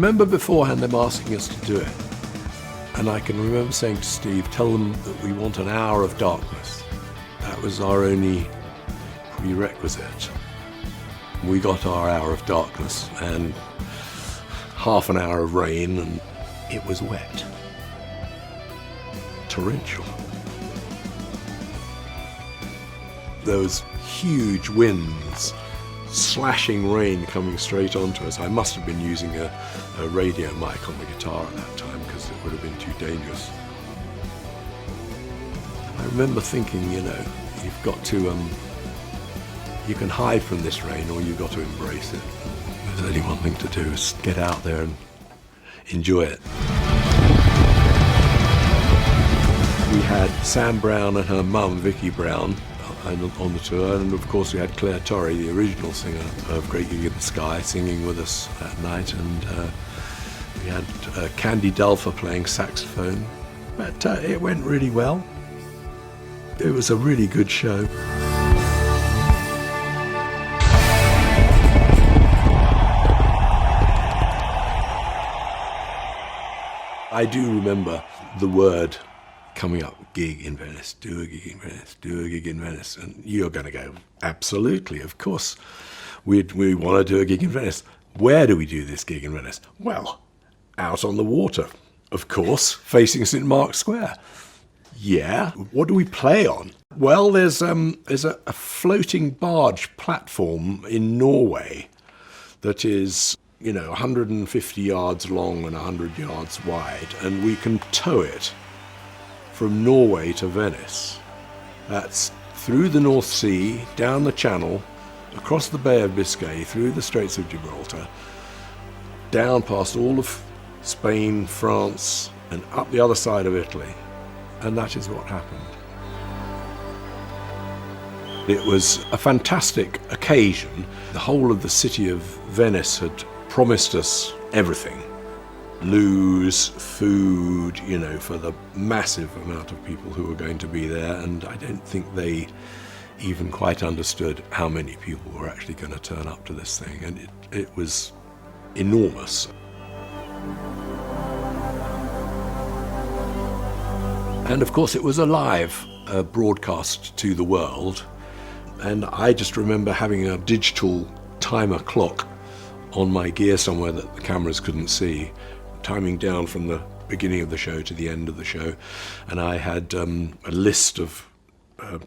remember beforehand them asking us to do it. And I can remember saying to Steve, tell them that we want an hour of darkness. That was our only prerequisite. We got our hour of darkness and half an hour of rain, and it was wet. Torrential. There was huge winds, slashing rain coming straight onto us. I must have been using a radio mic on the guitar at that time because it would have been too dangerous. I remember thinking, you know, you've got to, you can hide from this rain or you've got to embrace it. There's only one thing to do, is get out there and enjoy it. We had Sam Brown and her mum, Vicky Brown, on the tour, and of course we had Claire Torrey, the original singer of Great Gig in the Sky, singing with us that night, and we had Candy Dulfer playing saxophone. But it went really well. It was a really good show. I do remember the word coming up, gig in Venice, do a gig in Venice, do a gig in Venice. And you're going to go, absolutely, of course. We want to do a gig in Venice. Where do we do this gig in Venice? Well, out on the water, of course, facing St. Mark's Square. Yeah, what do we play on? Well, there's a floating barge platform in Norway that is, you know, 150 yards long and 100 yards wide, and we can tow it from Norway to Venice. That's through the North Sea, down the Channel, across the Bay of Biscay, through the Straits of Gibraltar, down past all of Spain, France, and up the other side of Italy. And that is what happened. It was a fantastic occasion. The whole of the city of Venice had promised us everything. Loos, food, you know, for the massive amount of people who were going to be there, and I don't think they even quite understood how many people were actually going to turn up to this thing, and it was enormous. And of course it was a live broadcast to the world, and I just remember having a digital timer clock on my gear somewhere that the cameras couldn't see, timing down from the beginning of the show to the end of the show, and I had a list of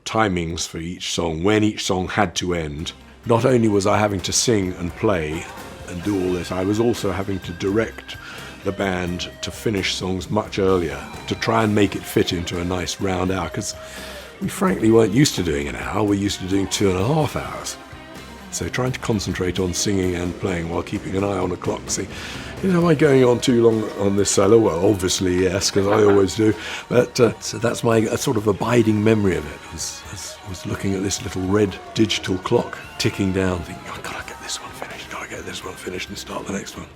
timings for each song, when each song had to end. Not only was I having to sing and play and do all this, I was also having to direct the band to finish songs much earlier to try and make it fit into a nice round hour, because we frankly weren't used to doing an hour, we're used to doing 2.5 hours. So trying to concentrate on singing and playing while keeping an eye on the clock and see, am I going on too long on this solo? Well, obviously yes, because I always do. But so that's my sort of abiding memory of it, was looking at this little red digital clock ticking down, thinking, oh, gotta get this one finished, and start the next one.